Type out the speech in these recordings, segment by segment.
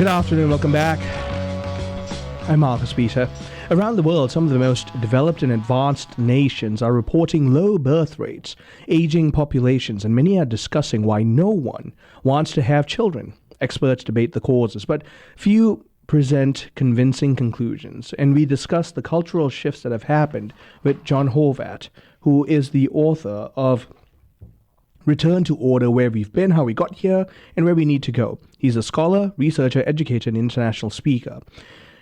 afternoon, welcome back. I'm Marcus Peter. Around the world, some of the most developed and advanced nations are reporting low birth rates, aging populations, and many are discussing why no one wants to have children. Experts debate the causes, but few present convincing conclusions. And we discuss the cultural shifts that have happened with John Horvat, who is the author of Return to Order, Where We've Been, How We Got Here, and Where We Need to Go. He's a scholar, researcher, educator, and international speaker.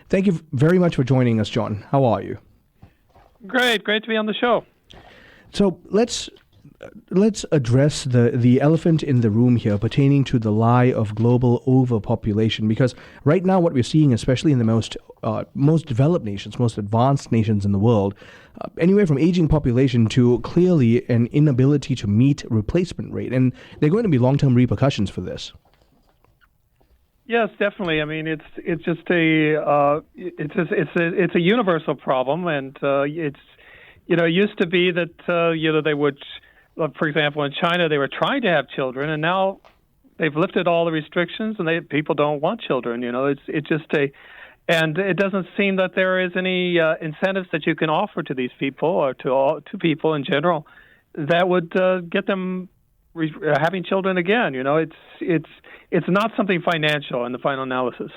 Thank you very much for joining us, John. How are you? Great to be on the show. So let's address the elephant in the room here pertaining to the lie of global overpopulation, because right now what we're seeing, especially in the most developed nations, most advanced nations in the world, anywhere from aging population to clearly an inability to meet replacement rate, and there are going to be long-term repercussions for this. Yes, definitely. I mean, it's just it's a universal problem, and it used to be that they would, for example, in China they were trying to have children, and now they've lifted all the restrictions, and people don't want children. And it doesn't seem that there is any incentives that you can offer to these people or to people in general that would get them having children again. It's not something financial in the final analysis.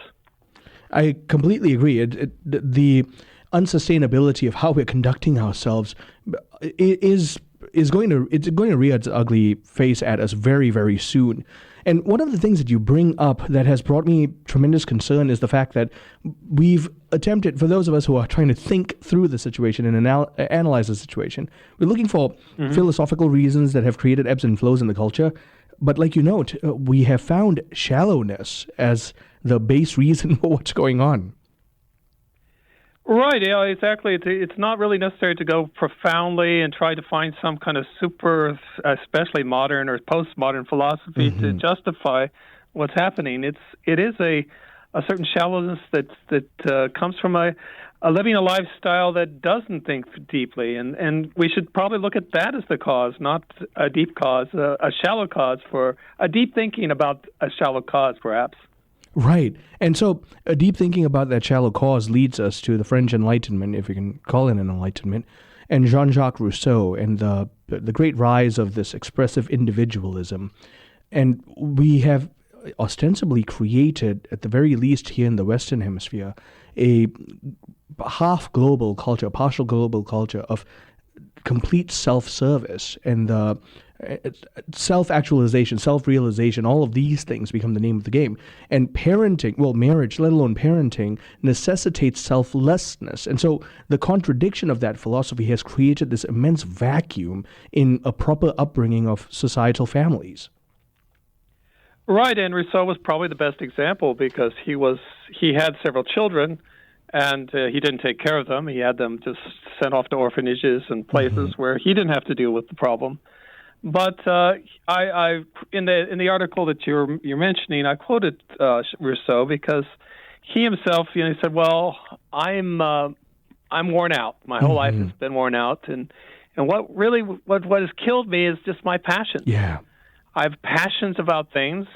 I completely agree. The unsustainability of how we're conducting ourselves is going to rear its ugly face at us very, very soon. And one of the things that you bring up that has brought me tremendous concern is the fact that we've attempted, for those of us who are trying to think through the situation and analyze the situation, we're looking for philosophical reasons that have created ebbs and flows in the culture. But like you note, we have found shallowness as the base reason for what's going on. Right, yeah, exactly. It's not really necessary to go profoundly and try to find some kind of super, especially modern or postmodern philosophy to justify what's happening. It is a certain shallowness that comes from a living a lifestyle that doesn't think deeply, and we should probably look at that as the cause, not a deep cause, a shallow cause for a deep thinking about a shallow cause, perhaps. Right. And so deep thinking about that shallow cause leads us to the French Enlightenment, if we can call it an Enlightenment, and Jean-Jacques Rousseau and the great rise of this expressive individualism. And we have ostensibly created, at the very least here in the Western Hemisphere, a half global culture, partial global culture of complete self-service and self-actualization, self-realization. All of these things become the name of the game. And parenting, marriage, let alone parenting, necessitates selflessness. And so the contradiction of that philosophy has created this immense vacuum in a proper upbringing of societal families. Right, and Rousseau was probably the best example because he had several children, and he didn't take care of them. He had them just sent off to orphanages and places where he didn't have to deal with the problem. But I in the article that you're mentioning, I quoted Rousseau because he himself, he said, "Well, I'm worn out. My whole life has been worn out, and what has killed me is just my passion. Yeah, I have passions about things,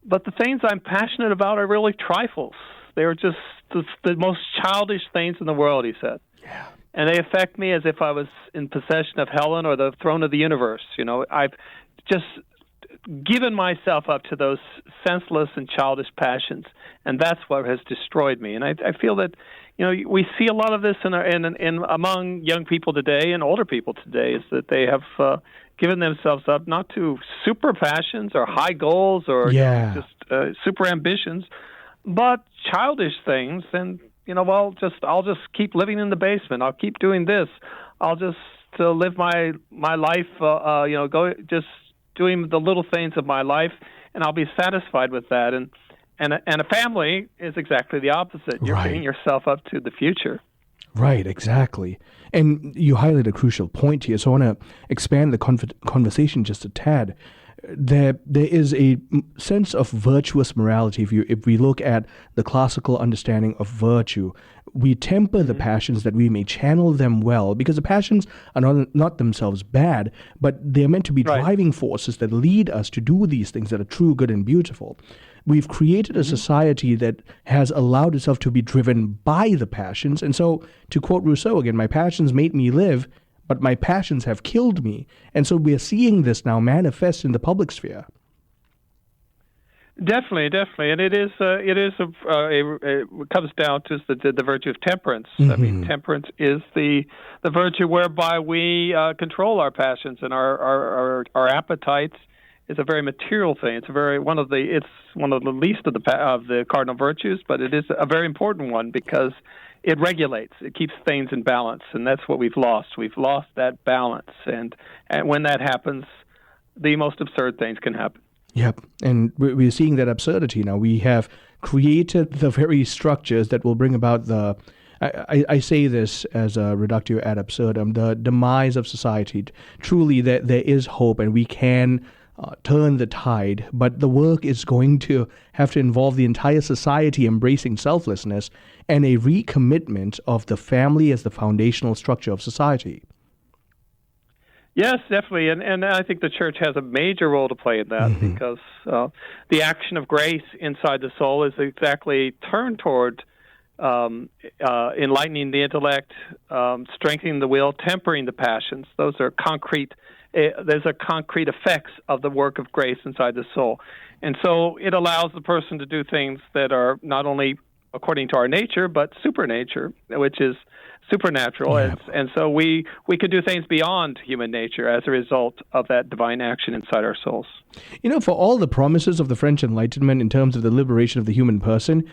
but the things I'm passionate about are really trifles. They're just the most childish things in the world," he said. Yeah. And they affect me as if I was in possession of Helen or the throne of the universe. I've just given myself up to those senseless and childish passions, and that's what has destroyed me. And I feel that we see a lot of this in among young people today and older people today, is that they have given themselves up not to super passions or high goals or just super ambitions, but childish things. And I'll just keep living in the basement. I'll keep doing this. I'll just live my life, just doing the little things of my life, and I'll be satisfied with that. And a family is exactly the opposite. You're giving yourself up to the future. Right, exactly. And you highlight a crucial point here, so I want to expand the conversation just a tad. there is a sense of virtuous morality. If we look at the classical understanding of virtue, we temper the passions that we may channel them well, because the passions are not themselves bad, but they're meant to be driving forces that lead us to do these things that are true, good, and beautiful. We've created a society that has allowed itself to be driven by the passions. And so, to quote Rousseau again, my passions made me live, but my passions have killed me. And so we are seeing this now manifest in the public sphere. Definitely, and it comes down to the virtue of temperance. I mean, temperance is the virtue whereby we control our passions and our appetites. It's a very material thing. It's one of the least of the cardinal virtues, but it is a very important one because it regulates. It keeps things in balance, and that's what we've lost. We've lost that balance, and when that happens, the most absurd things can happen. Yep, and we're seeing that absurdity now. We have created the very structures that will bring about the, I say this as a reductio ad absurdum, the demise of society. Truly, there is hope, and we can turn the tide, but the work is going to have to involve the entire society embracing selflessness and a recommitment of the family as the foundational structure of society. Yes, definitely, and I think the church has a major role to play in that because the action of grace inside the soul is exactly turned toward enlightening the intellect, strengthening the will, tempering the passions. Those are concrete. Those are concrete effects of the work of grace inside the soul, and so it allows the person to do things that are not only according to our nature, but supernature, which is supernatural, and so we could do things beyond human nature as a result of that divine action inside our souls. You know, for all the promises of the French Enlightenment in terms of the liberation of the human person,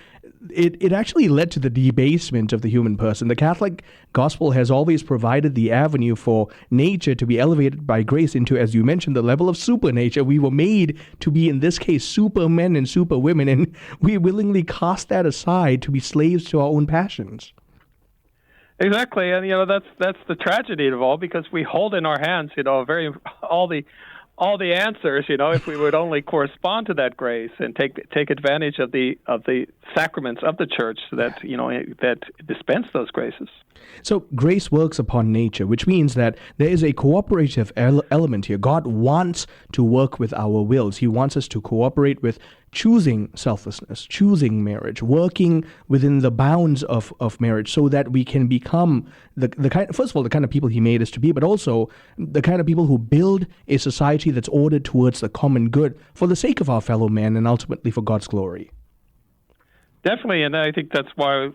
it actually led to the debasement of the human person. The Catholic gospel has always provided the avenue for nature to be elevated by grace into, as you mentioned, the level of supernature. We were made to be, in this case, supermen and superwomen, and we willingly cast that aside to be slaves to our own passions. Exactly, and that's the tragedy of all, because we hold in our hands, all the answers. If we would only correspond to that grace and take advantage of the sacraments of the church that that dispense those graces. So grace works upon nature, which means that there is a cooperative element here. God wants to work with our wills. He wants us to cooperate with choosing selflessness, choosing marriage, working within the bounds of marriage so that we can become the kind, first of all, the kind of people he made us to be, but also the kind of people who build a society that's ordered towards the common good for the sake of our fellow man and ultimately for God's glory. Definitely, and I think that's why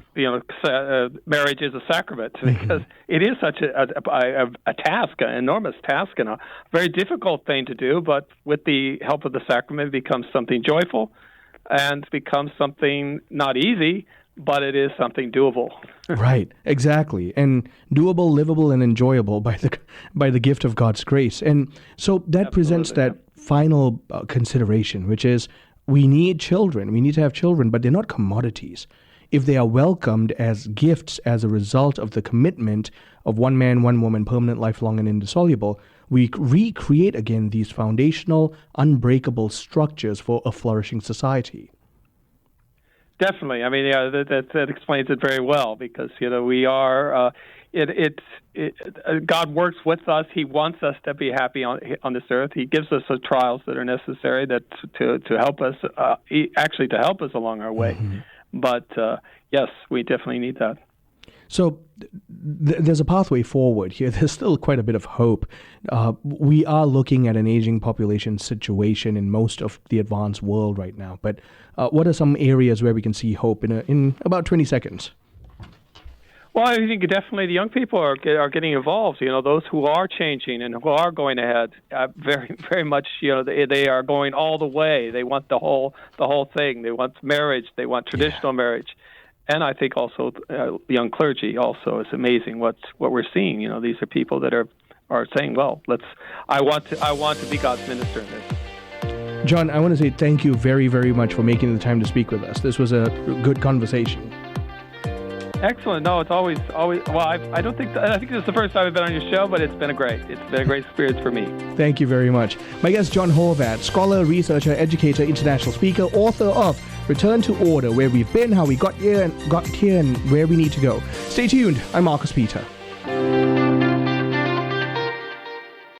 marriage is a sacrament, because it is such a task, an enormous task, and a very difficult thing to do. But with the help of the sacrament, it becomes something joyful, and becomes something not easy, but it is something doable. Right, exactly, and doable, livable, and enjoyable by the gift of God's grace. And so that presents that final consideration, which is, we need children. We need to have children, but they're not commodities. If they are welcomed as gifts as a result of the commitment of one man, one woman, permanent, lifelong, and indissoluble, we recreate again these foundational, unbreakable structures for a flourishing society. Definitely. I mean, that explains it very well, because we are. God works with us. He wants us to be happy on this earth. He gives us the trials that are necessary to help us, actually to help us along our way. But yes, we definitely need that. So there's a pathway forward here. There's still quite a bit of hope. We are looking at an aging population situation in most of the advanced world right now. But what are some areas where we can see hope in about 20 seconds? Well, I think definitely the young people are getting involved. Those who are changing and who are going ahead, very, very much. They are going all the way. They want the whole thing. They want marriage. They want traditional marriage, and I think also young clergy. Also, it's amazing what we're seeing. These are people that are saying, "Well, I want to be God's minister in this." John, I want to say thank you very, very much for making the time to speak with us. This was a good conversation. Excellent. No, it's always. Well, I don't think. I think this is the first time I've been on your show, but it's been a great experience for me. Thank you very much. My guest, John Horvat, scholar, researcher, educator, international speaker, author of Return to Order: Where We've Been, How We Got Here, and Where We Need to Go. Stay tuned. I'm Marcus Peter.